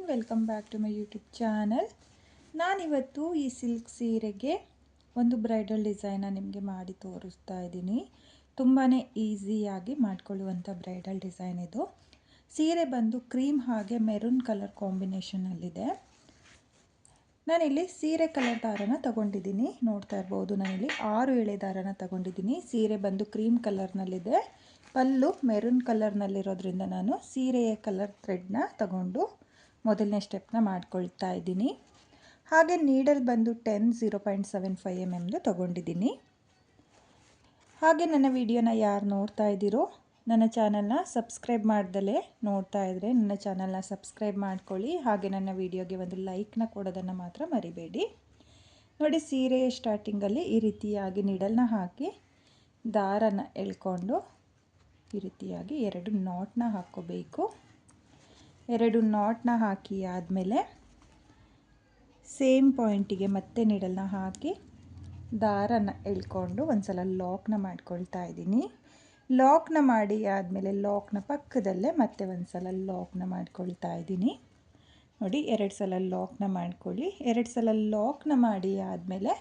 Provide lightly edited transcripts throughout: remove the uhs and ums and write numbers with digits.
Welcome back to my YouTube channel. ನಾನಿವತ್ತು ಈ silk ಸೀರೆಗೆ ಒಂದು ಬ್ರೈಡಲ್ ಡಿಸೈನ ನಿಮಗೆ ಮಾಡಿ ತೋರಿಸ್ತಾ ಇದ್ದೀನಿ. ತುಂಬಾ ಈಸಿಯಾಗಿ ಮಾಡ್ಕೊಳ್ಳುವಂಥ ಬ್ರೈಡಲ್ ಡಿಸೈನ್ ಇದು. ಸೀರೆ ಬಂದು ಕ್ರೀಮ್ ಹಾಗೆ ಮೆರೂನ್ ಕಲರ್ ಕಾಂಬಿನೇಷನಲ್ಲಿದೆ. ನಾನಿಲ್ಲಿ ಸೀರೆ ಕಲರ್ ದಾರನ ತಗೊಂಡಿದ್ದೀನಿ. ನೋಡ್ತಾ ಇರ್ಬೋದು, ನಾನಿಲ್ಲಿ 6 ಎಳೆ ದಾರನ ತಗೊಂಡಿದ್ದೀನಿ. ಸೀರೆ ಬಂದು ಕ್ರೀಮ್ ಕಲರ್ನಲ್ಲಿದೆ. ಪಲ್ಲು ಮೆರೂನ್ ಕಲರ್ನಲ್ಲಿರೋದ್ರಿಂದ ನಾನು ಸೀರೆಯ ಕಲರ್ ಥ್ರೆಡ್ನ ತಗೊಂಡು ಮೊದಲನೇ ಸ್ಟೆಪ್ನ ಮಾಡ್ಕೊಳ್ತಾ ಇದ್ದೀನಿ. ಹಾಗೆ ನೀಡಲ್ ಬಂದು 0.75 mm ತಗೊಂಡಿದ್ದೀನಿ. ಹಾಗೆ ನನ್ನ ವಿಡಿಯೋನ ಯಾರು ನೋಡ್ತಾ ಇದ್ದೀರೋ, ನನ್ನ ಚಾನಲ್ನ ಸಬ್ಸ್ಕ್ರೈಬ್ ಮಾಡ್ದಲೇ ನೋಡ್ತಾ ಇದ್ದರೆ ನನ್ನ ಚಾನಲ್ನ ಸಬ್ಸ್ಕ್ರೈಬ್ ಮಾಡ್ಕೊಳ್ಳಿ. ಹಾಗೆ ನನ್ನ ವಿಡಿಯೋಗೆ ಒಂದು ಲೈಕ್ನ ಕೊಡೋದನ್ನು ಮಾತ್ರ ಮರಿಬೇಡಿ. ನೋಡಿ, ಸೀರೆಯ ಸ್ಟಾರ್ಟಿಂಗಲ್ಲಿ ಈ ರೀತಿಯಾಗಿ ನೀಡಲ್ನ ಹಾಕಿ ದಾರನ ಎಳ್ಕೊಂಡು ಈ ರೀತಿಯಾಗಿ 2 ನಾಟ್ನ ಹಾಕ್ಕೋಬೇಕು. 2 ನಾಟ್ನ ಹಾಕಿ ಆದಮೇಲೆ ಸೇಮ್ ಪಾಯಿಂಟಿಗೆ ಮತ್ತೆ ನೀಡಲ್ನ ಹಾಕಿ ದಾರನ ಎಳ್ಕೊಂಡು ಒಂದ್ಸಲ ಲಾಕ್ನ ಮಾಡ್ಕೊಳ್ತಾ ಇದ್ದೀನಿ. ಲಾಕ್ನ ಮಾಡಿ ಆದಮೇಲೆ ಲಾಕ್ನ ಪಕ್ಕದಲ್ಲೇ ಮತ್ತೆ ಒಂದ್ಸಲ ಲಾಕ್ನ ಮಾಡ್ಕೊಳ್ತಾ ಇದ್ದೀನಿ. ನೋಡಿ, 2 ಸಲ ಲಾಕ್ನ ಮಾಡ್ಕೊಳ್ಳಿ. 2 ಸಲ ಲಾಕ್ನ ಮಾಡಿ ಆದಮೇಲೆ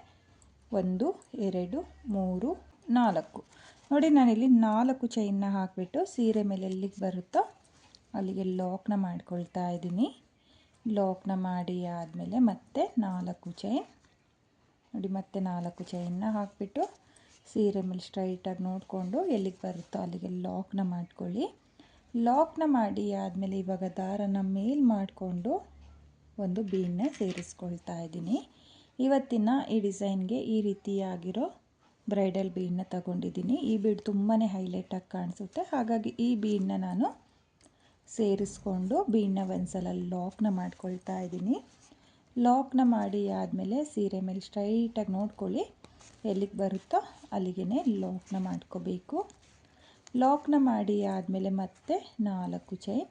1 2 3 4 ನೋಡಿ, ನಾನಿಲ್ಲಿ 4 ಚೈನ್ನ ಹಾಕಿಬಿಟ್ಟು ಸೀರೆ ಮೇಲೆ ಎಲ್ಲಿಗೆ ಬರುತ್ತೋ ಅಲ್ಲಿಗೆ ಲಾಕ್ನ ಮಾಡ್ಕೊಳ್ತಾ ಇದ್ದೀನಿ. ಲಾಕ್ನ ಮಾಡಿ ಆದಮೇಲೆ ಮತ್ತೆ 4 ಚೈನ್ ನೋಡಿ, ಮತ್ತೆ 4 ಚೈನ್ನ ಹಾಕಿಬಿಟ್ಟು ಸೀರೆ ಮೇಲೆ ಸ್ಟ್ರೈಟಾಗಿ ನೋಡಿಕೊಂಡು ಎಲ್ಲಿಗೆ ಬರುತ್ತೋ ಅಲ್ಲಿಗೆ ಲಾಕ್ನ ಮಾಡ್ಕೊಳ್ಳಿ. ಲಾಕ್ನ ಮಾಡಿ ಆದಮೇಲೆ ಇವಾಗ ದಾರನ ಮೇಲ್ ಮಾಡಿಕೊಂಡು ಒಂದು ಬೀಡನ್ನ ಸೇರಿಸ್ಕೊಳ್ತಾ ಇದ್ದೀನಿ. ಇವತ್ತಿನ ಈ ಡಿಸೈನ್ಗೆ ಈ ರೀತಿಯಾಗಿರೋ ಬ್ರೈಡಲ್ ಬೀಡನ್ನ ತಗೊಂಡಿದ್ದೀನಿ. ಈ ಬೀಡ್ ತುಂಬಾ ಹೈಲೈಟಾಗಿ ಕಾಣಿಸುತ್ತೆ. ಹಾಗಾಗಿ ಈ ಬೀಡನ್ನ ನಾನು ಸೇರಿಸ್ಕೊಂಡು ಬೀಡನ್ನ ಒಂದ್ಸಲ ಲಾಕ್ನ ಮಾಡ್ಕೊಳ್ತಾ ಇದ್ದೀನಿ. ಲಾಕ್ನ ಮಾಡಿ ಆದಮೇಲೆ ಸೀರೆ ಮೇಲೆ ಸ್ಟ್ರೈಟಾಗಿ ನೋಡ್ಕೊಳ್ಳಿ, ಎಲ್ಲಿಗೆ ಬರುತ್ತೋ ಅಲ್ಲಿಗೆ ಲಾಕ್ನ ಮಾಡ್ಕೋಬೇಕು. ಲಾಕ್ನ ಮಾಡಿ ಆದಮೇಲೆ ಮತ್ತೆ 4 ಚೈನ್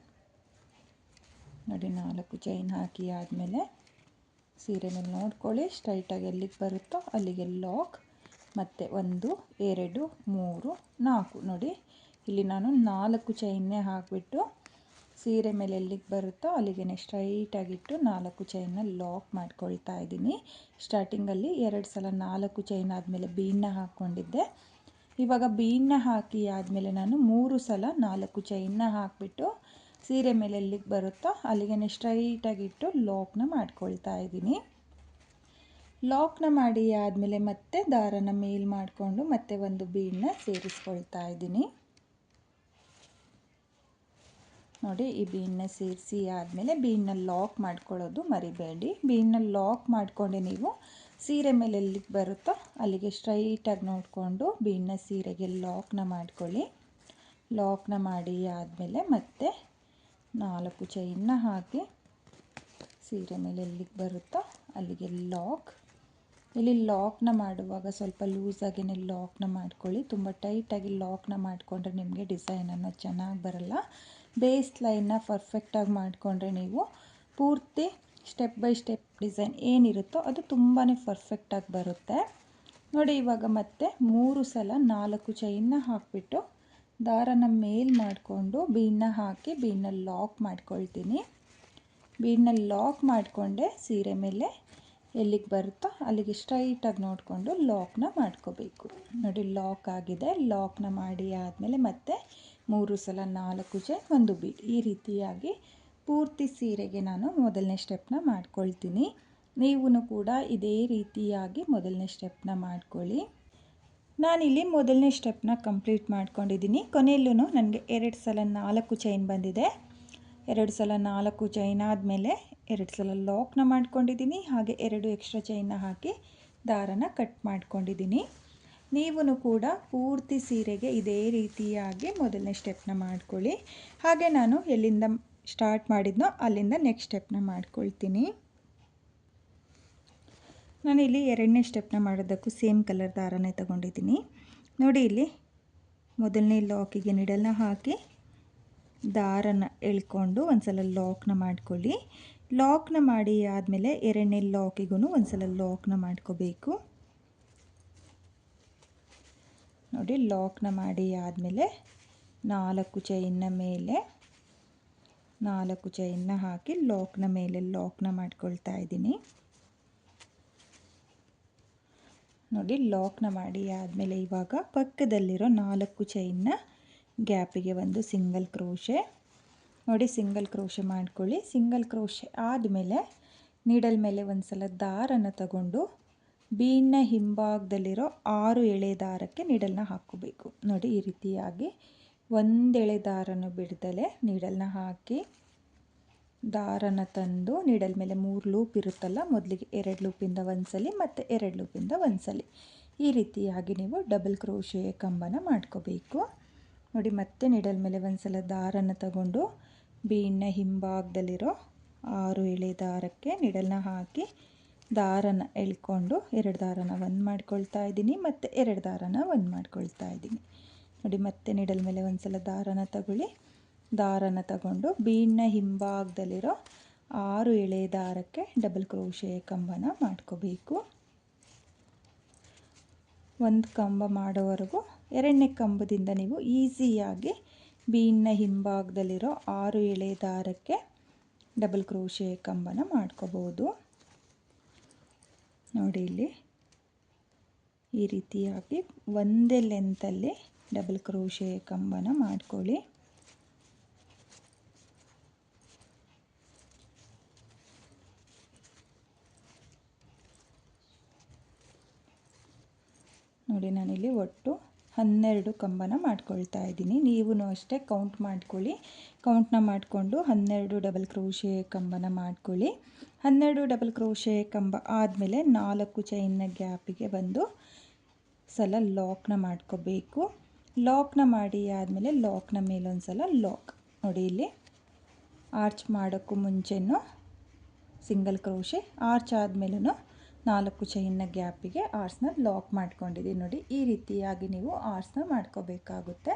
ನೋಡಿ, 4 ಚೈನ್ ಹಾಕಿ ಆದಮೇಲೆ ಸೀರೆ ಮೇಲೆ ನೋಡ್ಕೊಳ್ಳಿ, ಸ್ಟ್ರೈಟಾಗಿ ಎಲ್ಲಿಗೆ ಬರುತ್ತೋ ಅಲ್ಲಿಗೆ ಲಾಕ್. ಮತ್ತು 1 2 3 4 ನೋಡಿ, ಇಲ್ಲಿ ನಾನು 4 ಚೈನ್ನೇ ಹಾಕಿಬಿಟ್ಟು ಸೀರೆ ಮೇಲೆ ಎಲ್ಲಿಗೆ ಬರುತ್ತೋ ಅಲ್ಲಿಗೆ ಸ್ಟ್ರೈಟಾಗಿಟ್ಟು 4 ಚೈನ್ನ ಲಾಕ್ ಮಾಡ್ಕೊಳ್ತಾ ಇದ್ದೀನಿ. ಸ್ಟಾರ್ಟಿಂಗಲ್ಲಿ 2 ಸಲ 4 ಚೈನ್ ಆದಮೇಲೆ ಬೀಡನ್ನ ಹಾಕ್ಕೊಂಡಿದ್ದೆ. ಇವಾಗ ಬೀಡನ್ನ ಹಾಕಿ ಆದಮೇಲೆ ನಾನು 3 ಸಲ 4 ಚೈನ್ನ ಹಾಕಿಬಿಟ್ಟು ಸೀರೆ ಮೇಲೆ ಎಲ್ಲಿಗೆ ಬರುತ್ತೋ ಅಲ್ಲಿಗೆ ಸ್ಟ್ರೈಟಾಗಿಟ್ಟು ಲಾಕ್ನ ಮಾಡ್ಕೊಳ್ತಾ ಇದ್ದೀನಿ. ಲಾಕ್ನ ಮಾಡಿ ಆದಮೇಲೆ ಮತ್ತೆ ದಾರನ ಮೇಲ್ ಮಾಡಿಕೊಂಡು ಮತ್ತೆ ಒಂದು ಬೀಡನ್ನ ಸೇರಿಸ್ಕೊಳ್ತಾ ಇದ್ದೀನಿ. ನೋಡಿ, ಈ ಬೀಡನ್ನ ಸೇರಿಸಿ ಆದಮೇಲೆ ಬೀಡನ್ನ ಲಾಕ್ ಮಾಡ್ಕೊಳ್ಳೋದು ಮರಿಬೇಡಿ. ಬೀಡನ್ನ ಲಾಕ್ ಮಾಡಿಕೊಂಡೆ ನೀವು ಸೀರೆ ಮೇಲೆ ಎಲ್ಲಿಗೆ ಬರುತ್ತೋ ಅಲ್ಲಿಗೆ ಸ್ಟ್ರೈಟಾಗಿ ನೋಡಿಕೊಂಡು ಬೀಡನ್ನ ಸೀರೆಗೆ ಲಾಕ್ನ ಮಾಡ್ಕೊಳ್ಳಿ. ಲಾಕ್ನ ಮಾಡಿ ಆದಮೇಲೆ ಮತ್ತೆ 4 ಚೈನ್ನ ಹಾಕಿ ಸೀರೆ ಮೇಲೆ ಎಲ್ಲಿಗೆ ಬರುತ್ತೋ ಅಲ್ಲಿಗೆ ಲಾಕ್. ಇಲ್ಲಿ ಲಾಕ್ನ ಮಾಡುವಾಗ ಸ್ವಲ್ಪ ಲೂಸಾಗಿಯೇ ಲಾಕ್ನ ಮಾಡ್ಕೊಳ್ಳಿ. ತುಂಬ ಟೈಟಾಗಿ ಲಾಕ್ನ ಮಾಡಿಕೊಂಡ್ರೆ ನಿಮಗೆ ಡಿಸೈನ್ ಅನ್ನೋದು ಚೆನ್ನಾಗಿ ಬರಲ್ಲ. ಬೇಸ್ ಲೈನ್ನ ಪರ್ಫೆಕ್ಟಾಗಿ ಮಾಡಿಕೊಂಡ್ರೆ ನೀವು ಪೂರ್ತಿ ಸ್ಟೆಪ್ ಬೈ ಸ್ಟೆಪ್ ಡಿಸೈನ್ ಏನಿರುತ್ತೋ ಅದು ತುಂಬಾ ಪರ್ಫೆಕ್ಟಾಗಿ ಬರುತ್ತೆ. ನೋಡಿ, ಇವಾಗ ಮತ್ತೆ 3 ಸಲ 4 ಚೈನ್ನ ಹಾಕಿಬಿಟ್ಟು ದಾರನ ಮೇಲ್ ಮಾಡಿಕೊಂಡು ಬೀಡನ್ನ ಹಾಕಿ ಬೀಡನ್ನ ಲಾಕ್ ಮಾಡ್ಕೊಳ್ತೀನಿ. ಬೀಡನ್ನ ಲಾಕ್ ಮಾಡಿಕೊಂಡೆ ಸೀರೆ ಮೇಲೆ ಎಲ್ಲಿಗೆ ಬರುತ್ತೋ ಅಲ್ಲಿಗೆ ಸ್ಟ್ರೈಟಾಗಿ ನೋಡಿಕೊಂಡು ಲಾಕ್ನ ಮಾಡ್ಕೋಬೇಕು. ನೋಡಿ, ಲಾಕ್ ಆಗಿದೆ. ಲಾಕ್ನ ಮಾಡಿ ಆದಮೇಲೆ ಮತ್ತೆ 3 ಸಲ 4 ಚೈನ್ 1 ಬೀಡ್, ಈ ರೀತಿಯಾಗಿ ಪೂರ್ತಿ ಸೀರೆಗೆ ನಾನು ಮೊದಲನೇ ಸ್ಟೆಪ್ನ ಮಾಡ್ಕೊಳ್ತೀನಿ. ನೀವು ಕೂಡ ಇದೇ ರೀತಿಯಾಗಿ ಮೊದಲನೇ ಸ್ಟೆಪ್ನ ಮಾಡ್ಕೊಳ್ಳಿ. ನಾನಿಲ್ಲಿ ಮೊದಲನೇ ಸ್ಟೆಪ್ನ ಕಂಪ್ಲೀಟ್ ಮಾಡ್ಕೊಂಡಿದ್ದೀನಿ. ಕೊನೆಯಲ್ಲೂ ನನಗೆ 2 ಸಲ 4 ಚೈನ್ ಬಂದಿದೆ. 2 ಸಲ 4 ಚೈನ್ ಆದಮೇಲೆ 2 ಸಲ ಲಾಕ್ನ ಮಾಡ್ಕೊಂಡಿದ್ದೀನಿ. ಹಾಗೆ 2 ಎಕ್ಸ್ಟ್ರಾ ಚೈನ್ನ ಹಾಕಿ ದಾರನ ಕಟ್ ಮಾಡ್ಕೊಂಡಿದ್ದೀನಿ. ನೀವು ಕೂಡ ಪೂರ್ತಿ ಸೀರೆಗೆ ಇದೇ ರೀತಿಯಾಗಿ ಮೊದಲನೇ ಸ್ಟೆಪ್ನ ಮಾಡ್ಕೊಳ್ಳಿ. ಹಾಗೆ ನಾನು ಎಲ್ಲಿಂದ ಸ್ಟಾರ್ಟ್ ಮಾಡಿದ್ನೋ ಅಲ್ಲಿಂದ ನೆಕ್ಸ್ಟ್ ಸ್ಟೆಪ್ನ ಮಾಡ್ಕೊಳ್ತೀನಿ. ನಾನಿಲ್ಲಿ 2ನೇ ಸ್ಟೆಪ್ನ ಮಾಡೋದಕ್ಕೂ ಸೇಮ್ ಕಲರ್ ದಾರನೇ ತಗೊಂಡಿದ್ದೀನಿ. ನೋಡಿ, ಇಲ್ಲಿ ಮೊದಲನೇ ಲಾಕಿಗೆ ನೀಡಲ್ನ ಹಾಕಿ ದಾರನ ಎಳ್ಕೊಂಡು ಒಂದ್ಸಲ ಲಾಕ್ನ ಮಾಡ್ಕೊಳ್ಳಿ. ಲಾಕ್ನ ಮಾಡಿ ಆದಮೇಲೆ 2ನೇ ಲಾಕಿಗೂ ಒಂದ್ಸಲ ಲಾಕ್ನ ಮಾಡ್ಕೋಬೇಕು. ನೋಡಿ, ಲಾಕ್ನ ಮಾಡಿ ಆದಮೇಲೆ 4 ಚೈನ್ನ ಮೇಲೆ 4 ಚೈನ್ನ ಹಾಕಿ ಲಾಕ್ನ ಮೇಲೆ ಲಾಕ್ನ ಮಾಡ್ಕೊಳ್ತಾ ಇದ್ದೀನಿ. ನೋಡಿ ಲಾಕ್ನ ಮಾಡಿ ಆದಮೇಲೆ ಇವಾಗ ಪಕ್ಕದಲ್ಲಿರೋ 4 ಚೈನ್ನ ಗ್ಯಾಪಿಗೆ ಒಂದು ಸಿಂಗಲ್ ಕ್ರೋಶೆ ನೋಡಿ, ಸಿಂಗಲ್ ಕ್ರೋಶೆ ಮಾಡ್ಕೊಳ್ಳಿ. ಸಿಂಗಲ್ ಕ್ರೋಶೆ ಆದಮೇಲೆ ನೀಡಲ್ ಮೇಲೆ ಒಂದು ಸಲ ದಾರನ ತಗೊಂಡು ಬೀನ್ನ ಹಿಂಭಾಗದಲ್ಲಿರೋ 6 ಎಳೆ ದಾರಕ್ಕೆ ನೀಡಲ್ನ ಹಾಕ್ಕೋಬೇಕು. ನೋಡಿ, ಈ ರೀತಿಯಾಗಿ ಒಂದು ಎಳೆ ದಾರನ ಬಿಡ್ದಲೆ ನೀಡಲ್ನ ಹಾಕಿ ದಾರನ ತಂದು ನೀಡಲ್ ಮೇಲೆ 3 ಲೂಪ್ ಇರುತ್ತಲ್ಲ, ಮೊದಲಿಗೆ 2 ಲೂಪಿಂದ ಒಂದು ಸಲ ಮತ್ತು 2 ಲೂಪಿಂದ ಒಂದು ಸಲ ಈ ರೀತಿಯಾಗಿ ನೀವು ಡಬಲ್ ಕ್ರೋಶೆ ಕಂಬನ ಮಾಡ್ಕೋಬೇಕು. ನೋಡಿ, ಮತ್ತೆ ನೀಡಲ್ ಮೇಲೆ ಒಂದು ಸಲ ದಾರನ ತಗೊಂಡು ಬೀನ್ನ ಹಿಂಭಾಗದಲ್ಲಿರೋ 6 ಎಳೆ ದಾರಕ್ಕೆ ನೀಡಲ್ನ ಹಾಕಿ ದಾರನ ಎಳ್ಕೊಂಡು 2 ದಾರನ ಒಂದು ಮಾಡ್ಕೊಳ್ತಾ ಇದ್ದೀನಿ ಮತ್ತು 2 ದಾರನ ಒಂದು ಮಾಡ್ಕೊಳ್ತಾ ಇದ್ದೀನಿ. ನೋಡಿ, ಮತ್ತೆ ನೀಡಲ್ ಮೇಲೆ ಒಂದು ಸಲ ದಾರನ ತಗೊಳ್ಳಿ. ದಾರನ ತಗೊಂಡು ಬೀನ್ನ ಹಿಂಭಾಗದಲ್ಲಿರೋ 6 ಎಳೆ ದಾರಕ್ಕೆ ಡಬಲ್ ಕ್ರೋಶೆ ಕಂಬನ ಮಾಡ್ಕೋಬೇಕು. ಒಂದು ಕಂಬ ಮಾಡೋವರೆಗೂ 2ನೇ ಕಂಬದಿಂದ ನೀವು ಈಸಿಯಾಗಿ ಬೀನ್ನ ಹಿಂಭಾಗದಲ್ಲಿರೋ 6 ಎಳೆ ದಾರಕ್ಕೆ ಡಬಲ್ ಕ್ರೋಶೆ ಕಂಬನ ಮಾಡ್ಕೋಬೋದು. ನೋಡಿ, ಇಲ್ಲಿ ಈ ರೀತಿಯಾಗಿ ಒಂದೇ ಲೆಂತಲ್ಲಿ ಡಬಲ್ ಕ್ರೋಶೆ ಕಂಬನ ಮಾಡ್ಕೊಳ್ಳಿ. ನೋಡಿ, ನಾನಿಲ್ಲಿ ಒಟ್ಟು 12 ಕಂಬನ ಮಾಡ್ಕೊಳ್ತಾ ಇದ್ದೀನಿ. ನೀವು ಅಷ್ಟೇ ಕೌಂಟ್ ಮಾಡ್ಕೊಳ್ಳಿ. ಕೌಂಟ್ನ ಮಾಡಿಕೊಂಡು 12 ಡಬಲ್ ಕ್ರೋಶೆ ಕಂಬನ ಮಾಡ್ಕೊಳ್ಳಿ. 12 ಡಬಲ್ ಕ್ರೋಶೆ ಕಂಬ ಆದಮೇಲೆ 4 ಚೈನ್ನ ಗ್ಯಾಪಿಗೆ ಒಂದು ಸಲ ಲಾಕ್ನ ಮಾಡ್ಕೋಬೇಕು. ಲಾಕ್ನ ಮಾಡಿ ಆದಮೇಲೆ ಲಾಕ್ನ ಮೇಲೊಂದು ಸಲ ಲಾಕ್. ನೋಡಿ, ಇಲ್ಲಿ ಆರ್ಚ್ ಮಾಡೋಕ್ಕೂ ಮುಂಚೆನೂ ಸಿಂಗಲ್ ಕ್ರೋಶೆ, ಆರ್ಚ್ ಆದಮೇಲೂ 4 ಚೈನ್ನ ಗ್ಯಾಪಿಗೆ ಆರ್ಸ್ನ ಲಾಕ್ ಮಾಡ್ಕೊಂಡಿದ್ದೀನಿ. ನೋಡಿ, ಈ ರೀತಿಯಾಗಿ ನೀವು ಆರ್ಸ್ನ ಮಾಡ್ಕೋಬೇಕಾಗುತ್ತೆ.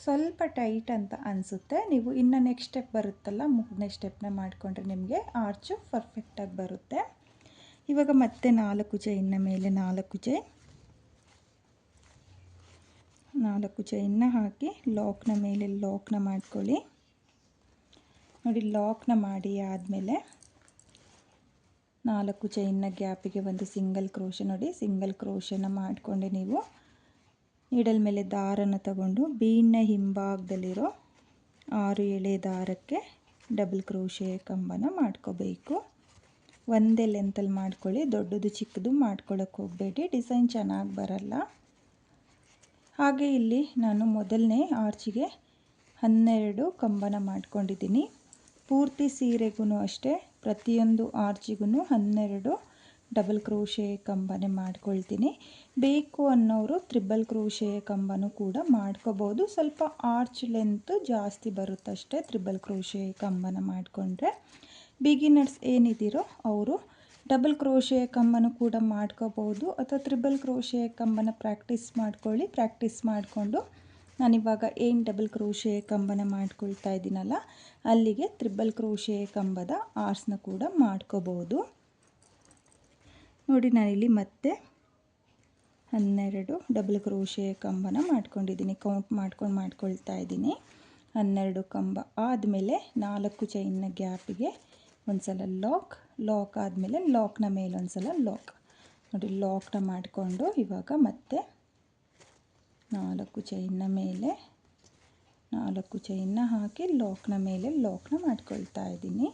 ಸ್ವಲ್ಪ ಟೈಟ್ ಅಂತ ಅನಿಸುತ್ತೆ. ನೀವು ಇನ್ನು ನೆಕ್ಸ್ಟ್ ಸ್ಟೆಪ್ ಬರುತ್ತಲ್ಲ, 3ನೇ ಸ್ಟೆಪ್ನ ಮಾಡಿಕೊಂಡ್ರೆ ನಿಮಗೆ ಆರ್ಚು ಪರ್ಫೆಕ್ಟಾಗಿ ಬರುತ್ತೆ. ಇವಾಗ ಮತ್ತೆ 4 ಚೈನ್ನ ಮೇಲೆ 4 ಚೈನ್ನ ಹಾಕಿ ಲಾಕ್ನ ಮೇಲೆ ಲಾಕ್ನ ಮಾಡ್ಕೊಳ್ಳಿ. ನೋಡಿ, ಲಾಕ್ನ ಮಾಡಿ ಆದಮೇಲೆ 4 ಚೈನ್ನ ಗ್ಯಾಪಿಗೆ ಒಂದು ಸಿಂಗಲ್ ಕ್ರೋಶೆ. ನೋಡಿ, ಸಿಂಗಲ್ ಕ್ರೋಶೆನ ಮಾಡಿಕೊಂಡು ನೀವು ನೀಡಲ್ ಮೇಲೆ ದಾರನ ತಗೊಂಡು ಬೀನ್ನ ಹಿಂಭಾಗದಲ್ಲಿರೋ 6 ಎಳೆ ದಾರಕ್ಕೆ ಡಬಲ್ ಕ್ರೋಶೆ ಕಂಬನ ಮಾಡ್ಕೋಬೇಕು. ಒಂದೇ ಲೆಂತಲ್ಲಿ ಮಾಡ್ಕೊಳ್ಳಿ, ದೊಡ್ಡದು ಚಿಕ್ಕದು ಮಾಡ್ಕೊಳ್ಳೋಕೆ ಹೋಗಬೇಡಿ, ಡಿಸೈನ್ ಚೆನ್ನಾಗಿ ಬರಲ್ಲ. ಹಾಗೆ ಇಲ್ಲಿ ನಾನು ಮೊದಲನೇ ಆರ್ಚಿಗೆ 12 ಕಂಬನ ಮಾಡ್ಕೊಂಡಿದ್ದೀನಿ. ಪೂರ್ತಿ ಸೀರೆಗೂ ಅಷ್ಟೇ ಪ್ರತಿಯೊಂದು ಆರ್ಚಿಗೂ 12 ಡಬಲ್ ಕ್ರೋಶೆ ಕಂಬನೇ ಮಾಡ್ಕೊಳ್ತೀನಿ. ಬೇಕು ಅನ್ನೋರು ತ್ರಿಬಲ್ ಕ್ರೋಶೆ ಕಂಬನೂ ಕೂಡ ಮಾಡ್ಕೋಬೋದು. ಸ್ವಲ್ಪ ಆರ್ಚ್ ಲೆಂತ್ ಜಾಸ್ತಿ ಬರುತ್ತಷ್ಟೇ ತ್ರಿಬಲ್ ಕ್ರೋಶೆ ಕಂಬನ ಮಾಡಿಕೊಂಡ್ರೆ. ಬಿಗಿನರ್ಸ್ ಏನಿದ್ದೀರೋ ಅವರು ಡಬಲ್ ಕ್ರೋಶೆ ಕಂಬನೂ ಕೂಡ ಮಾಡ್ಕೋಬೋದು, ಅಥವಾ ತ್ರಿಬಲ್ ಕ್ರೋಶೆ ಕಂಬನ ಪ್ರಾಕ್ಟೀಸ್ ಮಾಡ್ಕೊಳ್ಳಿ. ಪ್ರಾಕ್ಟೀಸ್ ಮಾಡಿಕೊಂಡು ನಾನಿವಾಗ ಏನು ಡಬಲ್ ಕ್ರೋಶೆ ಕಂಬನ ಮಾಡ್ಕೊಳ್ತಾ ಇದ್ದೀನಲ್ಲ, ಅಲ್ಲಿಗೆ ತ್ರಿಬಲ್ ಕ್ರೋಶೆ ಕಂಬದ ಆರ್ಸ್ನ ಕೂಡ ಮಾಡ್ಕೋಬೋದು. ನೋಡಿ, ನಾನಿಲ್ಲಿ ಮತ್ತೆ 12 ಡಬಲ್ ಕ್ರೋಶೆ ಕಂಬನ ಮಾಡ್ಕೊಂಡಿದ್ದೀನಿ. ಕೌಂಟ್ ಮಾಡ್ಕೊಳ್ತಾ ಇದ್ದೀನಿ. 12 ಕಂಬ ಆದಮೇಲೆ 4 ಚೈನ್ನ ಗ್ಯಾಪಿಗೆ ಒಂದು ಸಲ ಲಾಕ್ ಆದಮೇಲೆ ಲಾಕ್ನ ಮೇಲೊಂದು ಸಲ ಲಾಕ್. ನೋಡಿ, ಲಾಕ್ನ ಮಾಡಿಕೊಂಡು ಇವಾಗ ಮತ್ತೆ 4 ಚೈನ್ನ ಮೇಲೆ 4 ಚೈನ್ನ ಹಾಕಿ ಲಾಕ್ನ ಮೇಲೆ ಲಾಕ್ನ ಮಾಡ್ಕೊಳ್ತಾ ಇದ್ದೀನಿ.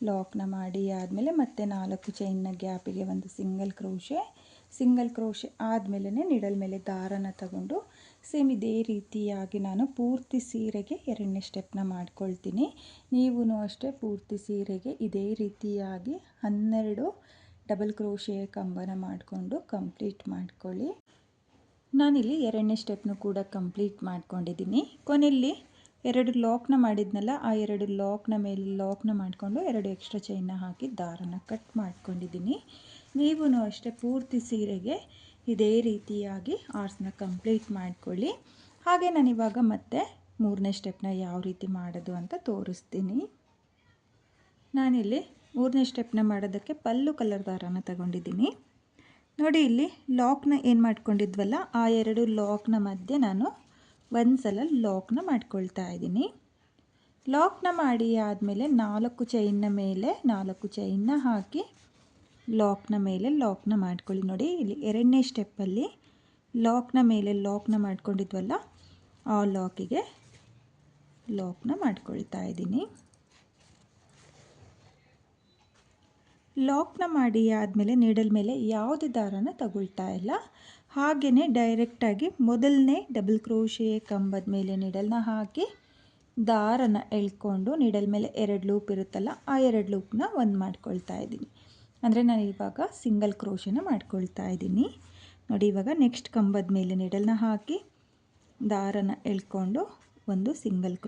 ಲಾಕ್ನ ಮಾಡಿ ಆದಮೇಲೆ ಮತ್ತೆ 4 ಚೈನ್ನ ಗ್ಯಾಪಿಗೆ ಒಂದು ಸಿಂಗಲ್ ಕ್ರೋಶೆ ಆದಮೇಲೆ ನೀಡಲ್ ಮೇಲೆ ದಾರನ ತಗೊಂಡು ಸೇಮ್ ಇದೇ ರೀತಿಯಾಗಿ ನಾನು ಪೂರ್ತಿ ಸೀರೆಗೆ 2ನೇ ಸ್ಟೆಪ್ನ ಮಾಡ್ಕೊಳ್ತೀನಿ. ನೀವು ಅಷ್ಟೇ ಪೂರ್ತಿ ಸೀರೆಗೆ ಇದೇ ರೀತಿಯಾಗಿ 12 ಡಬಲ್ ಕ್ರೋಶೆ ಕಂಬನ ಮಾಡಿಕೊಂಡು ಕಂಪ್ಲೀಟ್ ಮಾಡ್ಕೊಳ್ಳಿ. ನಾನಿಲ್ಲಿ 2ನೇ ಸ್ಟೆಪ್ನು ಕೂಡ ಕಂಪ್ಲೀಟ್ ಮಾಡ್ಕೊಂಡಿದ್ದೀನಿ. ಕೊನೆಯಲ್ಲಿ 2 ಲಾಕ್ನ ಮಾಡಿದ್ನಲ್ಲ, ಆ 2 ಲಾಕ್ನ ಮೇಲೆ ಲಾಕ್ನ ಮಾಡಿಕೊಂಡು 2 ಎಕ್ಸ್ಟ್ರಾ ಚೈನ್ನ ಹಾಕಿ ದಾರನ ಕಟ್ ಮಾಡ್ಕೊಂಡಿದ್ದೀನಿ. ನೀವು ಅಷ್ಟೇ ಪೂರ್ತಿ ಸೀರೆಗೆ ಇದೇ ರೀತಿಯಾಗಿ ಆರ್ಸ್ನ ಕಂಪ್ಲೀಟ್ ಮಾಡ್ಕೊಳ್ಳಿ. ಹಾಗೆ ನಾನಿವಾಗ ಮತ್ತೆ 3ನೇ ಸ್ಟೆಪ್ನ ಯಾವ ರೀತಿ ಮಾಡೋದು ಅಂತ ತೋರಿಸ್ತೀನಿ. ನಾನಿಲ್ಲಿ 3ನೇ ಸ್ಟೆಪ್ನ ಮಾಡೋದಕ್ಕೆ ಪಲ್ಲು ಕಲರ್ ದಾರನ ತಗೊಂಡಿದ್ದೀನಿ. ನೋಡಿ, ಇಲ್ಲಿ ಲಾಕ್ನ ಏನು ಮಾಡ್ಕೊಂಡಿದ್ವಲ್ಲ, ಆ 2 ಲಾಕ್ನ ಮಧ್ಯೆ ನಾನು ಒಂದು ಸಲ ಲಾಕ್ನ ಮಾಡ್ಕೊಳ್ತಾ ಇದ್ದೀನಿ. ಲಾಕ್ನ ಮಾಡಿ ಆದಮೇಲೆ 4 ಚೈನ್ನ ಮೇಲೆ 4 ಚೈನ್ನ ಹಾಕಿ ಲಾಕ್ನ ಮೇಲೆ ಲಾಕ್ನ ಮಾಡ್ಕೊಳ್ಳಿ. ನೋಡಿ ಇಲ್ಲಿ 2ನೇ ಸ್ಟೆಪ್ಪಲ್ಲಿ ಲಾಕ್ನ ಮೇಲೆ ಲಾಕ್ನ ಮಾಡ್ಕೊಂಡಿದ್ವಲ್ಲ, ಆ ಲಾಕಿಗೆ ಲಾಕ್ನ ಮಾಡ್ಕೊಳ್ತಾ ಇದ್ದೀನಿ. ಲಾಕ್ನ ಮಾಡಿ ಆದಮೇಲೆ ನೀಡಲ್ ಮೇಲೆ ಯಾವುದೇ ದಾರನ ತಗೊಳ್ತಾ ಇಲ್ಲ, ಹಾಗೆಯೇ ಡೈರೆಕ್ಟಾಗಿ ಮೊದಲನೇ ಡಬಲ್ ಕ್ರೋಶೆ ಕಂಬದ ಮೇಲೆ ನೀಡಲ್ನ ಹಾಕಿ ದಾರನ ಎಳ್ಕೊಂಡು ನೀಡಲ್ ಮೇಲೆ 2 ಲೂಪ್ ಇರುತ್ತಲ್ಲ, ಆ 2 ಲೂಪ್ನ ಒಂದು ಮಾಡ್ಕೊಳ್ತಾ ಇದ್ದೀನಿ. ಅಂದರೆ ನಾನು ಇವಾಗ ಸಿಂಗಲ್ ಕ್ರೋಶೆನ ಮಾಡ್ಕೊಳ್ತಾ ಇದ್ದೀನಿ. ನೋಡಿ ಇವಾಗ ನೆಕ್ಸ್ಟ್ ಕಂಬದ ಮೇಲೆ ನೀಡಲ್ನ ಹಾಕಿ ದಾರನ ಎಳ್ಕೊಂಡು ಒಂದು ಸಿಂಗಲ್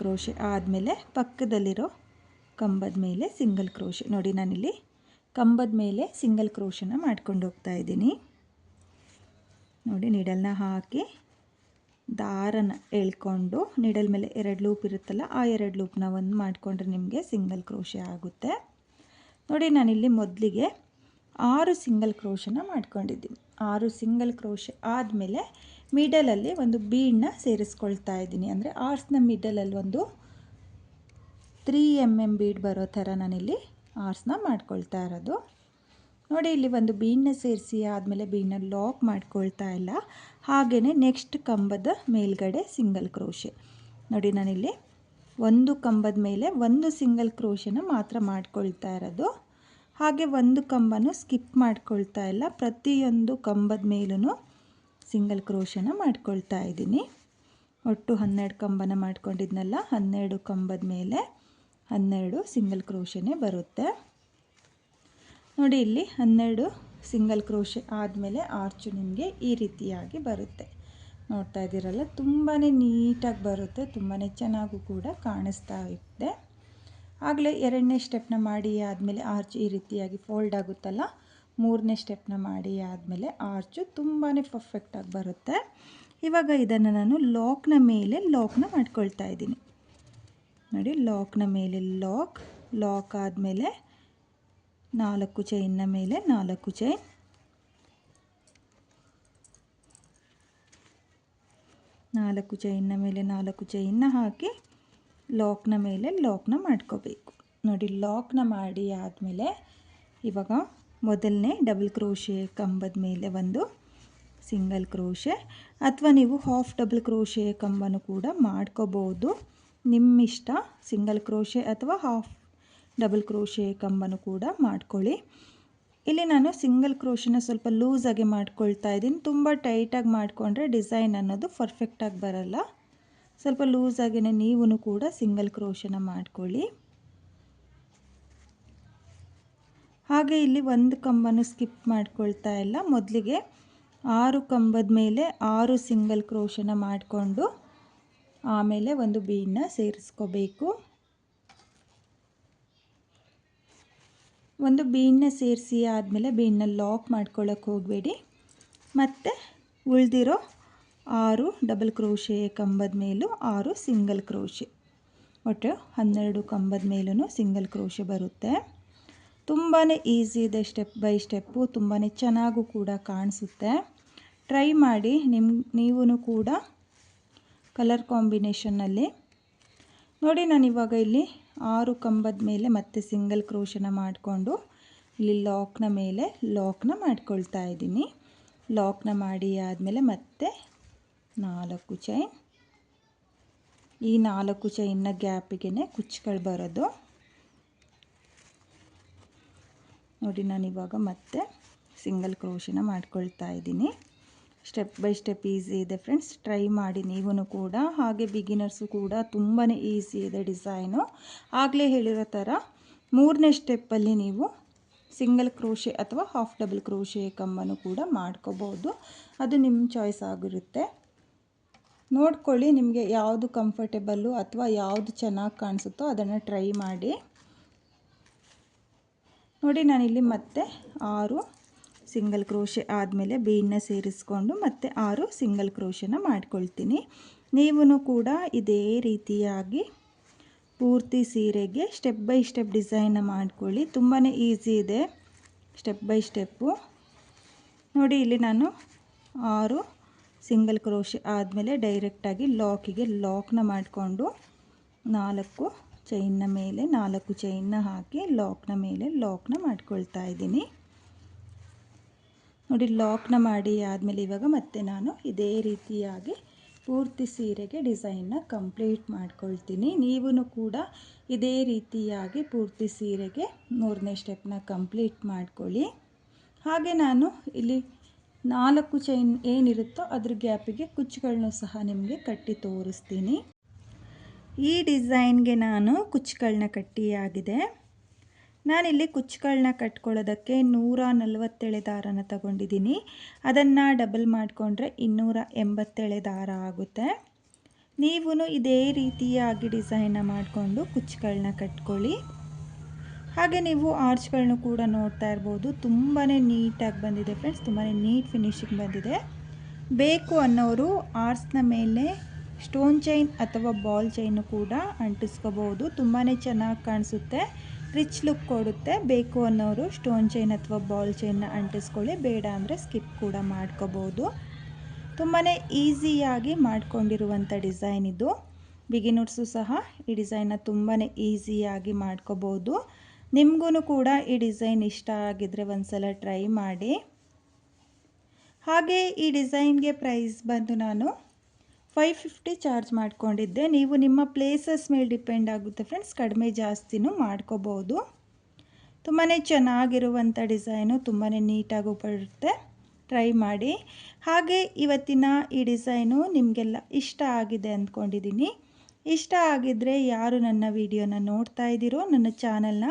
ಕ್ರೋಶೆ ಆದಮೇಲೆ ಪಕ್ಕದಲ್ಲಿರೋ ಕಂಬದ ಮೇಲೆ ಸಿಂಗಲ್ ಕ್ರೋಶೆ. ನೋಡಿ ನಾನಿಲ್ಲಿ ಕಂಬದ ಮೇಲೆ ಸಿಂಗಲ್ ಕ್ರೋಶನ ಮಾಡ್ಕೊಂಡು ಹೋಗ್ತಾ ಇದ್ದೀನಿ. ನೋಡಿ ನೀಡಲ್ನ ಹಾಕಿ ದಾರನ ಎಳ್ಕೊಂಡು ನೀಡಲ್ ಮೇಲೆ 2 ಲೂಪ್ ಇರುತ್ತಲ್ಲ, ಆ 2 ಲೂಪ್ನ ಒಂದು ಮಾಡಿಕೊಂಡ್ರೆ ನಿಮಗೆ ಸಿಂಗಲ್ ಕ್ರೋಶೆ ಆಗುತ್ತೆ. ನೋಡಿ ನಾನಿಲ್ಲಿ ಮೊದಲಿಗೆ 6 ಸಿಂಗಲ್ ಕ್ರೋಶನ ಮಾಡ್ಕೊಂಡಿದ್ದೀನಿ. 6 ಸಿಂಗಲ್ ಕ್ರೋಶೆ ಆದಮೇಲೆ ಮಿಡಲಲ್ಲಿ ಒಂದು ಬೀಡನ್ನ ಸೇರಿಸ್ಕೊಳ್ತಾ ಇದ್ದೀನಿ. ಅಂದರೆ ಆರ್ಸ್ನ ಮಿಡಲಲ್ಲಿ ಒಂದು 3 mm ಬೀಡ್ ಬರೋ ಥರ ನಾನಿಲ್ಲಿ ಆರ್ಸ್ನ ಮಾಡ್ಕೊಳ್ತಾ ಇರೋದು. ನೋಡಿ ಇಲ್ಲಿ ಒಂದು ಬೀಡನ್ನ ಸೇರಿಸಿ ಆದಮೇಲೆ ಬೀಡನ್ನ ಲಾಕ್ ಮಾಡ್ಕೊಳ್ತಾ ಇಲ್ಲ, ಹಾಗೆಯೇ ನೆಕ್ಸ್ಟ್ ಕಂಬದ ಮೇಲ್ಗಡೆ ಸಿಂಗಲ್ ಕ್ರೋಶೆ. ನೋಡಿ ನಾನಿಲ್ಲಿ ಒಂದು ಕಂಬದ ಮೇಲೆ ಒಂದು ಸಿಂಗಲ್ ಕ್ರೋಶೆನ ಮಾತ್ರ ಮಾಡ್ಕೊಳ್ತಾ ಇರೋದು, ಹಾಗೆ ಒಂದು ಕಂಬನೂ ಸ್ಕಿಪ್ ಮಾಡ್ಕೊಳ್ತಾ ಇಲ್ಲ. ಪ್ರತಿಯೊಂದು ಕಂಬದ ಮೇಲೂ ಸಿಂಗಲ್ ಕ್ರೋಶನ ಮಾಡ್ಕೊಳ್ತಾ ಇದ್ದೀನಿ. ಒಟ್ಟು 12 ಕಂಬನ ಮಾಡ್ಕೊಂಡಿದ್ನಲ್ಲ, 12 ಕಂಬದ ಮೇಲೆ 12 ಸಿಂಗಲ್ ಕ್ರೋಶನೇ ಬರುತ್ತೆ. ನೋಡಿ ಇಲ್ಲಿ 12 ಸಿಂಗಲ್ ಕ್ರೋಶೆ ಆದಮೇಲೆ ಆರ್ಚು ನಿಮಗೆ ಈ ರೀತಿಯಾಗಿ ಬರುತ್ತೆ. ನೋಡ್ತಾ ಇದ್ದೀರಲ್ಲ, ತುಂಬಾ ನೀಟಾಗಿ ಬರುತ್ತೆ, ತುಂಬಾ ಚೆನ್ನಾಗೂ ಕೂಡ ಕಾಣಿಸ್ತಾ ಇದೆ. ಆಗಲೇ 2ನೇ ಸ್ಟೆಪ್ನ ಮಾಡಿ ಆದಮೇಲೆ ಆರ್ಚ್ ಈ ರೀತಿಯಾಗಿ ಫೋಲ್ಡ್ ಆಗುತ್ತಲ್ಲ, 3ನೇ ಸ್ಟೆಪ್ನ ಮಾಡಿ ಆದಮೇಲೆ ಆರ್ಚು ತುಂಬಾ ಪರ್ಫೆಕ್ಟಾಗಿ ಬರುತ್ತೆ. ಇವಾಗ ಇದನ್ನು ನಾನು ಲಾಕ್ನ ಮೇಲೆ ಲಾಕ್ನ ಮಾಡ್ಕೊಳ್ತಾ ಇದ್ದೀನಿ. ನೋಡಿ ಲಾಕ್ನ ಮೇಲೆ ಲಾಕ್ ಆದಮೇಲೆ 4 ಚೈನ್ನ ಮೇಲೆ 4 ಚೈನ್, 4 ಚೈನ್ನ ಮೇಲೆ 4 ಚೈನ್ನ ಹಾಕಿ ಲಾಕ್ನ ಮೇಲೆ ಲಾಕ್ನ ಮಾಡ್ಕೋಬೇಕು. ನೋಡಿ ಲಾಕ್ನ ಮಾಡಿ ಆದಮೇಲೆ ಇವಾಗ ಮೊದಲನೇ ಡಬಲ್ ಕ್ರೋಶೆ ಕಂಬದ ಮೇಲೆ ಒಂದು ಸಿಂಗಲ್ ಕ್ರೋಶೆ, ಅಥವಾ ನೀವು ಹಾಫ್ ಡಬಲ್ ಕ್ರೋಶೆ ಕಂಬನೂ ಕೂಡ ಮಾಡ್ಕೋಬೋದು, ನಿಮ್ಮ ಇಷ್ಟ. ಸಿಂಗಲ್ ಕ್ರೋಶೆ ಅಥವಾ ಹಾಫ್ ಡಬಲ್ ಕ್ರೋಶೆ ಕಂಬನೂ ಕೂಡ ಮಾಡ್ಕೊಳ್ಳಿ. ಇಲ್ಲಿ ನಾನು ಸಿಂಗಲ್ ಕ್ರೋಶೆನ ಸ್ವಲ್ಪ ಲೂಸಾಗಿ ಮಾಡ್ಕೊಳ್ತಾ ಇದ್ದೀನಿ. ತುಂಬ ಟೈಟಾಗಿ ಮಾಡಿಕೊಂಡ್ರೆ ಡಿಸೈನ್ ಅನ್ನೋದು ಪರ್ಫೆಕ್ಟಾಗಿ ಬರಲ್ಲ. ಸ್ವಲ್ಪ ಲೂಸಾಗಿಯೇ ನೀವು ಕೂಡ ಸಿಂಗಲ್ ಕ್ರೋಶನ ಮಾಡ್ಕೊಳ್ಳಿ. ಹಾಗೆ ಇಲ್ಲಿ ಒಂದು ಕಂಬನೂ ಸ್ಕಿಪ್ ಮಾಡ್ಕೊಳ್ತಾ ಇಲ್ಲ. ಮೊದಲಿಗೆ 6 ಕಂಬದ ಮೇಲೆ 6 ಸಿಂಗಲ್ ಕ್ರೋಶನ ಮಾಡಿಕೊಂಡು ಆಮೇಲೆ ಒಂದು ಬೀಡನ್ನ ಸೇರಿಸ್ಕೋಬೇಕು. ಒಂದು ಬೀಡನ್ನ ಸೇರಿಸಿ ಆದಮೇಲೆ ಬೀಡನ್ನ ಲಾಕ್ ಮಾಡ್ಕೊಳ್ಳೋಕೆ ಹೋಗಬೇಡಿ. ಮತ್ತು ಉಳಿದಿರೋ 6 ಡಬಲ್ ಕ್ರೋಶೆ ಕಂಬದ ಮೇಲೂ 6 ಸಿಂಗಲ್ ಕ್ರೋಶೆ, ಒಟ್ಟು 12 ಕಂಬದ ಮೇಲೂ ಸಿಂಗಲ್ ಕ್ರೋಶೆ ಬರುತ್ತೆ. ತುಂಬಾ ಈಸಿ ಇದೆ, ಸ್ಟೆಪ್ ಬೈ ಸ್ಟೆಪ್ಪು, ತುಂಬಾ ಚೆನ್ನಾಗೂ ಕೂಡ ಕಾಣಿಸುತ್ತೆ. ಟ್ರೈ ಮಾಡಿ ನೀವು ಕೂಡ ಕಲರ್ ಕಾಂಬಿನೇಷನ್ನಲ್ಲಿ. ನೋಡಿ ನಾನಿವಾಗ ಇಲ್ಲಿ 6 ಕಂಬದ ಮೇಲೆ ಮತ್ತೆ ಸಿಂಗಲ್ ಕ್ರೋಶನ ಮಾಡಿಕೊಂಡು ಇಲ್ಲಿ ಲಾಕ್ನ ಮೇಲೆ ಲಾಕ್ನ ಮಾಡ್ಕೊಳ್ತಾ ಇದ್ದೀನಿ. ಲಾಕ್ನ ಮಾಡಿ ಆದಮೇಲೆ ಮತ್ತೆ 4 ಚೈನ್, ಈ 4 ಚೈನ್ನ ಗ್ಯಾಪಿಗೆ ಕುಚ್ಚುಗಳು ಬರೋದು. ನೋಡಿ ನಾನಿವಾಗ ಮತ್ತೆ ಸಿಂಗಲ್ ಕ್ರೋಶನ ಮಾಡ್ಕೊಳ್ತಾ ಇದ್ದೀನಿ. ಸ್ಟೆಪ್ ಬೈ ಸ್ಟೆಪ್ ಈಸಿ ಇದೆ ಫ್ರೆಂಡ್ಸ್, ಟ್ರೈ ಮಾಡಿ ನೀವು ಕೂಡ. ಹಾಗೆ ಬಿಗಿನರ್ಸು ಕೂಡ ತುಂಬಾ ಈಸಿ ಇದೆ ಡಿಸೈನು. ಆಗಲೇ ಹೇಳಿರೋ ಥರ 3ನೇ ಸ್ಟೆಪ್ಪಲ್ಲಿ ನೀವು ಸಿಂಗಲ್ ಕ್ರೋಶೆ ಅಥವಾ ಹಾಫ್ ಡಬಲ್ ಕ್ರೋಶೆ ಕಂಬನೂ ಕೂಡ ಮಾಡ್ಕೋಬೋದು, ಅದು ನಿಮ್ಮ ಚಾಯ್ಸ್ ಆಗಿರುತ್ತೆ. ನೋಡ್ಕೊಳ್ಳಿ ನಿಮಗೆ ಯಾವುದು ಕಂಫರ್ಟೇಬಲ್ಲು ಅಥವಾ ಯಾವುದು ಚೆನ್ನಾಗಿ ಕಾಣಿಸುತ್ತೋ ಅದನ್ನು ಟ್ರೈ ಮಾಡಿ. ನೋಡಿ ನಾನಿಲ್ಲಿ ಮತ್ತೆ 6 ಸಿಂಗಲ್ ಕ್ರೋಶೆ ಆದಮೇಲೆ ಬೀಡನ್ನ ಸೇರಿಸ್ಕೊಂಡು ಮತ್ತೆ 6 ಸಿಂಗಲ್ ಕ್ರೋಶನ ಮಾಡ್ಕೊಳ್ತೀನಿ. ನೀವು ಕೂಡ ಇದೇ ರೀತಿಯಾಗಿ ಪೂರ್ತಿ ಸೀರೆಗೆ ಸ್ಟೆಪ್ ಬೈ ಸ್ಟೆಪ್ ಡಿಸೈನ್ನ ಮಾಡ್ಕೊಳ್ಳಿ. ತುಂಬಾ ಈಸಿ ಇದೆ ಸ್ಟೆಪ್ ಬೈ ಸ್ಟೆಪ್ಪು. ನೋಡಿ ಇಲ್ಲಿ ನಾನು 6 ಸಿಂಗಲ್ ಕ್ರೋಶೆ ಆದಮೇಲೆ ಡೈರೆಕ್ಟಾಗಿ ಲಾಕಿಗೆ ಲಾಕ್ನ ಮಾಡಿಕೊಂಡು 4 ಚೈನ್ನ ಮೇಲೆ 4 ಚೈನ್ನ ಹಾಕಿ ಲಾಕ್ನ ಮೇಲೆ ಲಾಕ್ನ ಮಾಡ್ಕೊಳ್ತಾ ಇದ್ದೀನಿ ನೋಡಿ. ಲಾಕ್ನ ಮಾಡಿ ಆದಮೇಲೆ ಇವಾಗ ಮತ್ತೆ ನಾನು ಇದೇ ರೀತಿಯಾಗಿ ಪೂರ್ತಿ ಸೀರೆಗೆ ಡಿಸೈನ್ನ ಕಂಪ್ಲೀಟ್ ಮಾಡ್ಕೊಳ್ತೀನಿ. ನೀವು ಕೂಡ ಇದೇ ರೀತಿಯಾಗಿ ಪೂರ್ತಿ ಸೀರೆಗೆ 3ನೇ ಸ್ಟೆಪ್ನ ಕಂಪ್ಲೀಟ್ ಮಾಡ್ಕೊಳ್ಳಿ. ಹಾಗೆ ನಾನು ಇಲ್ಲಿ 4 ಚೈನ್ ಏನಿರುತ್ತೋ ಅದ್ರ ಗ್ಯಾಪಿಗೆ ಕುಚ್ಚುಗಳನ್ನೂ ಸಹ ನಿಮಗೆ ಕಟ್ಟಿ ತೋರಿಸ್ತೀನಿ. ಈ ಡಿಸೈನ್ಗೆ ನಾನು ಕುಚ್ಚುಗಳನ್ನ ಕಟ್ಟಿಯಾಗಿದೆ. ನಾನಿಲ್ಲಿ ಕುಚ್ಚುಗಳನ್ನ ಕಟ್ಕೊಳ್ಳೋದಕ್ಕೆ 147 ದಾರನ ತಗೊಂಡಿದ್ದೀನಿ. ಅದನ್ನು ಡಬಲ್ ಮಾಡಿಕೊಂಡ್ರೆ 287 ದಾರ ಆಗುತ್ತೆ. ನೀವು ಇದೇ ರೀತಿಯಾಗಿ ಡಿಸೈನ್ನ ಮಾಡಿಕೊಂಡು ಕುಚ್ಚುಗಳನ್ನ ಕಟ್ಕೊಳ್ಳಿ. ಹಾಗೆ ನೀವು ಆರ್ಚ್ಗಳನ್ನೂ ಕೂಡ ನೋಡ್ತಾ ಇರ್ಬೋದು, ತುಂಬಾ ನೀಟಾಗಿ ಬಂದಿದೆ ಫ್ರೆಂಡ್ಸ್, ತುಂಬಾ ನೀಟ್ ಫಿನಿಶಿಂಗ್ ಬಂದಿದೆ. ಬೇಕು ಅನ್ನೋರು ಆರ್ಚ್ನ ಮೇಲೆ ಸ್ಟೋನ್ ಚೈನ್ ಅಥವಾ ಬಾಲ್ ಚೈನು ಕೂಡ ಅಂಟಿಸ್ಕೋಬೋದು. ತುಂಬಾ ಚೆನ್ನಾಗಿ ಕಾಣಿಸುತ್ತೆ, ರಿಚ್ ಲುಕ್ ಕೊಡುತ್ತೆ. ಬೇಕು ಅನ್ನೋರು ಸ್ಟೋನ್ ಚೈನ್ ಅಥವಾ ಬಾಲ್ ಚೈನ್ನ ಅಂಟಿಸ್ಕೊಳ್ಳಿ, ಬೇಡ ಅಂದರೆ ಸ್ಕಿಪ್ ಕೂಡ ಮಾಡ್ಕೋಬೋದು. ತುಂಬಾ ಈಸಿಯಾಗಿ ಮಾಡ್ಕೊಂಡಿರುವಂಥ ಡಿಸೈನ್ ಇದು. ಬಿಗಿನರ್ಸು ಸಹ ಈ ಡಿಸೈನ್ನ ತುಂಬಾ ಈಸಿಯಾಗಿ ಮಾಡ್ಕೋಬೋದು. ನಿಮಗೂ ಕೂಡ ಈ ಡಿಸೈನ್ ಇಷ್ಟ ಆಗಿದ್ರೆ ಒಂದ್ಸಲ ಟ್ರೈ ಮಾಡಿ. ಹಾಗೆ ಈ ಡಿಸೈನ್ಗೆ ಪ್ರೈಸ್ ಬಂದು ನಾನು 550 ಚಾರ್ಜ್ ಮಾಡ್ಕೊಂಡಿದ್ದೆ. ನೀವು ನಿಮ್ಮ ಪ್ಲೇಸಸ್ ಮೇಲೆ ಡಿಪೆಂಡ್ ಆಗುತ್ತೆ ಫ್ರೆಂಡ್ಸ್, ಕಡಿಮೆ ಜಾಸ್ತಿನೂ ಮಾಡ್ಕೋಬೋದು. ತುಂಬಾ ಚೆನ್ನಾಗಿರುವಂಥ ಡಿಸೈನು, ತುಂಬಾ ನೀಟಾಗೂ ಬರುತ್ತೆ, ಟ್ರೈ ಮಾಡಿ. ಹಾಗೆ ಇವತ್ತಿನ ಈ ಡಿಸೈನು ನಿಮಗೆಲ್ಲ ಇಷ್ಟ ಆಗಿದೆ ಅಂದ್ಕೊಂಡಿದ್ದೀನಿ. ಇಷ್ಟ ಆಗಿದ್ದರೆ ಯಾರು ನನ್ನ ವಿಡಿಯೋನ ನೋಡ್ತಾ ಇದ್ದೀರೋ ನನ್ನ ಚಾನಲ್ನ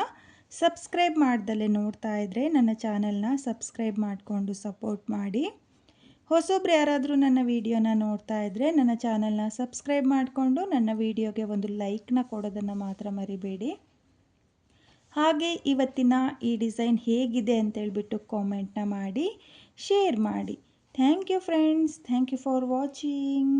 ಸಬ್ಸ್ಕ್ರೈಬ್ ಮಾಡ್ದಲೇ ನೋಡ್ತಾ ಇದ್ದರೆ ನನ್ನ ಚಾನಲ್ನ ಸಬ್ಸ್ಕ್ರೈಬ್ ಮಾಡಿಕೊಂಡು ಸಪೋರ್ಟ್ ಮಾಡಿ. ಹೊಸೊಬ್ರು ಯಾರಾದರೂ ನನ್ನ ವಿಡಿಯೋನ ನೋಡ್ತಾ ಇದ್ದರೆ ನನ್ನ ಚಾನಲ್ನ ಸಬ್ಸ್ಕ್ರೈಬ್ ಮಾಡಿಕೊಂಡು ನನ್ನ ವಿಡಿಯೋಗೆ ಒಂದು ಲೈಕ್ನ ಕೊಡೋದನ್ನು ಮಾತ್ರ ಮರಿಬೇಡಿ. ಹಾಗೆ ಇವತ್ತಿನ ಈ ಡಿಸೈನ್ ಹೇಗಿದೆ ಅಂತೇಳ್ಬಿಟ್ಟು ಕಾಮೆಂಟ್ನ ಮಾಡಿ, ಶೇರ್ ಮಾಡಿ. Thank you friends, thank you for watching.